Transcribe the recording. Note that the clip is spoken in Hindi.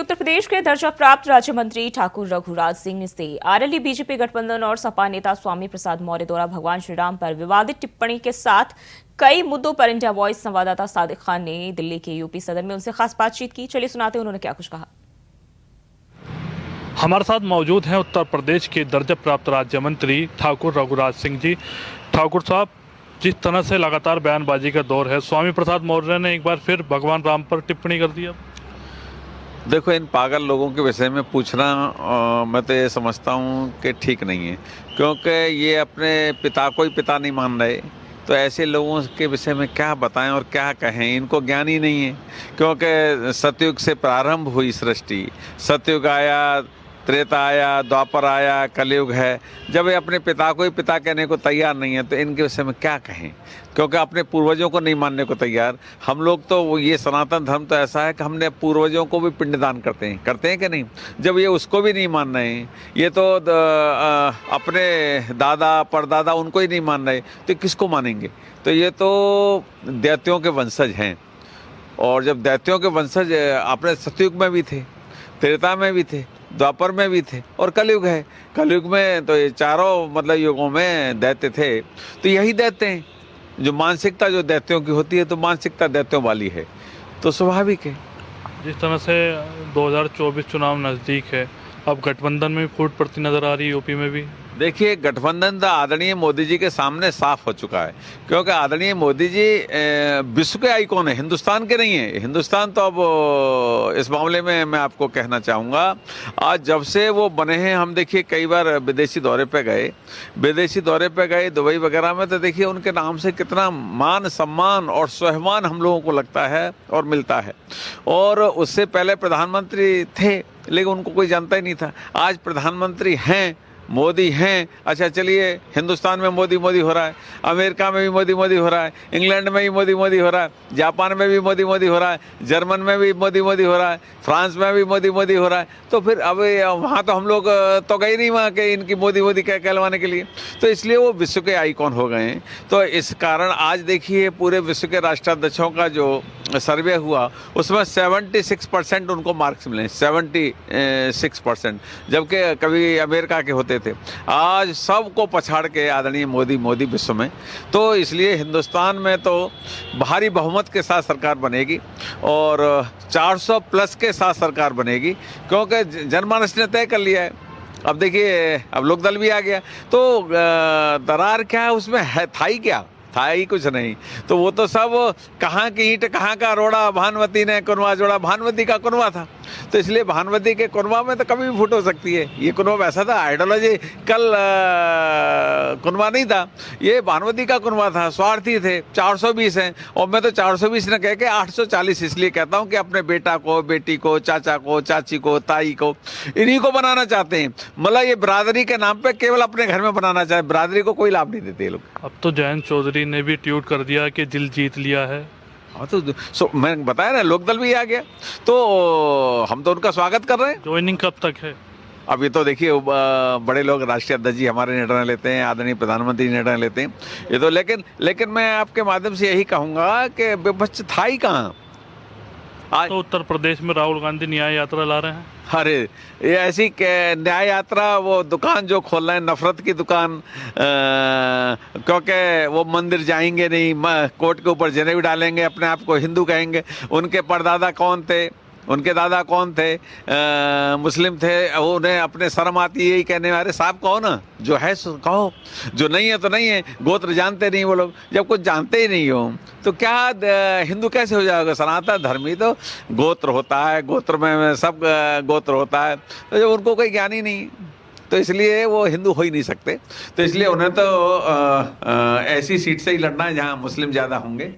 उत्तर प्रदेश के दर्जा प्राप्त राज्य मंत्री ठाकुर रघुराज सिंह से आरएलडी बीजेपी गठबंधन और सपा नेता स्वामी प्रसाद मौर्य द्वारा भगवान श्री राम पर विवादित टिप्पणी के साथ कई मुद्दों पर इंडिया वॉइस संवाददाता सादिक खान ने दिल्ली के यूपी सदन में उनसे खास बातचीत की। चलिए सुनाते हैं उन्होंने क्या कुछ कहा। हमारे साथ मौजूद हैं उत्तर प्रदेश के दर्जा प्राप्त राज्य मंत्री ठाकुर रघुराज सिंह जी। ठाकुर साहब, जिस तरह से लगातार बयानबाजी का दौर है, स्वामी प्रसाद मौर्य ने एक बार फिर भगवान राम पर टिप्पणी कर दिया। देखो, इन पागल लोगों के विषय में पूछना मैं तो ये समझता हूँ कि ठीक नहीं है, क्योंकि ये अपने पिता को ही पिता नहीं मान रहे। तो ऐसे लोगों के विषय में क्या बताएं और क्या कहें, इनको ज्ञान ही नहीं है। क्योंकि सतयुग से प्रारंभ हुई सृष्टि, सतयुग आया, त्रेता आया, द्वापर आया, कलयुग है। जब ये अपने पिता को ही पिता कहने को तैयार नहीं है तो इनके विषय में क्या कहें, क्योंकि अपने पूर्वजों को नहीं मानने को तैयार। हम लोग तो ये सनातन धर्म तो ऐसा है कि हमने पूर्वजों को भी पिंडदान करते हैं कि नहीं। जब ये उसको भी नहीं मान रहे हैं, ये तो अपने दादा परदादा उनको ही नहीं मान रहे, तो किसको मानेंगे। तो ये तो दैत्यों के वंशज हैं। और जब दैत्यों के वंशज अपने सतयुग में भी थे, त्रेता में भी थे, द्वापर में भी थे और कलयुग है। कलयुग में तो ये चारों मतलब युगों में दैत्य थे। तो यही दैत्य हैं। जो मानसिकता जो दैत्यों की होती है, तो मानसिकता दैत्यों वाली है, तो स्वाभाविक है। जिस तरह से 2024 चुनाव नज़दीक है, अब गठबंधन में भी फूट पड़ती नजर आ रही है, यूपी में भी। देखिए, गठबंधन तो आदरणीय मोदी जी के सामने साफ हो चुका है, क्योंकि आदरणीय मोदी जी विश्व के आइकॉन है, हिंदुस्तान के नहीं है। हिंदुस्तान तो अब इस मामले में मैं आपको कहना चाहूँगा, आज जब से वो बने हैं, हम देखिए कई बार विदेशी दौरे पे गए दुबई वगैरह में, तो देखिए उनके नाम से कितना मान सम्मान और स्वाभिमान हम लोगों को लगता है और मिलता है। और उससे पहले प्रधानमंत्री थे, लेकिन उनको कोई जानता ही नहीं था। आज प्रधानमंत्री हैं, मोदी हैं। अच्छा चलिए, हिंदुस्तान में मोदी मोदी हो रहा है, अमेरिका में भी मोदी मोदी हो रहा है, इंग्लैंड में भी मोदी मोदी हो रहा है, जापान में भी मोदी मोदी हो रहा है, जर्मन में भी मोदी मोदी हो रहा है, फ्रांस में भी मोदी मोदी हो रहा है। तो फिर अब वहाँ तो हम लोग तो गए नहीं वहाँ के इनकी मोदी मोदी कहलवाने के लिए। तो इसलिए वो विश्व के आइकॉन हो गए हैं। तो इस कारण आज देखिए पूरे विश्व के राष्ट्राध्यक्षों का जो सर्वे हुआ, उसमें 76% उनको मार्क्स मिले, 76%, जबकि कभी अमेरिका के होते थे। आज सबको पछाड़ के आदरणीय मोदी विश्व में। तो इसलिए हिंदुस्तान में तो भारी बहुमत के साथ सरकार बनेगी और 400 प्लस के साथ सरकार बनेगी, क्योंकि जनमानस ने तय कर लिया है। अब देखिए, अब लोकदल भी आ गया, तो दरार क्या है उसमें, है था ही कुछ नहीं। तो वो तो सब कहाँ की ईंट कहाँ का रोड़ा, भानुमती ने कुनवा जोड़ा। भानुमती का कुनवा था, तो इसलिए भानुमती के कुनवा में तो कभी भी फूट हो सकती है। ये कुनवा वैसा था, आइडियोलॉजी कल कुनवा नहीं था, ये भानुमती का कुनवा था। स्वार्थी थे, 420 हैं, और मैं तो 420 न कह के 840 इसलिए कहता हूँ कि अपने बेटा को, बेटी को, चाचा को, चाची को, ताई को, इन्हीं को बनाना चाहते हैं। मतलब ये बरादरी के नाम पे केवल अपने घर में बनाना चाहे, बरादरी को कोई लाभ नहीं देते ये लोग। अब तो जयंत चौधरी ने भी ट्वीट कर दिया कि दिल जीत लिया है। हाँ, तो मैं बताया ना, लोकदल भी आ गया, तो हम तो उनका स्वागत कर रहे हैं। ज्वाइनिंग कब तक है? अब ये तो देखिए बड़े लोग, राष्ट्रीय अध्यक्ष जी हमारे निर्णय लेते हैं, आदरणीय प्रधानमंत्री निर्णय लेते हैं। ये तो लेकिन मैं आपके माध्यम से यही कहूँगा कि विपक्ष था ही कहाँ। आज तो उत्तर प्रदेश में राहुल गांधी न्याय यात्रा ला रहे हैं। अरे ये ऐसी न्याय यात्रा, वो दुकान जो खोल रहे हैं, नफरत की दुकान, क्योंकि वो मंदिर जाएंगे नहीं, कोर्ट के ऊपर जनेऊ डालेंगे, अपने आप को हिंदू कहेंगे। उनके परदादा कौन थे, उनके दादा कौन थे, मुस्लिम थे, उन्हें अपने शर्म आती है यही कहने वाले। साहब कहो ना, जो है कहो, जो नहीं है तो नहीं है। गोत्र जानते नहीं वो लोग, जब कुछ जानते ही नहीं हो तो क्या हिंदू कैसे हो जाएगा। सनातन धर्मी तो गोत्र होता है, गोत्र में सब गोत्र होता है, तो जब उनको कोई ज्ञान ही नहीं, तो इसलिए वो हिंदू हो ही नहीं सकते। तो इसलिए उन्हें तो ऐसी सीट से ही लड़ना है जहाँ मुस्लिम ज़्यादा होंगे।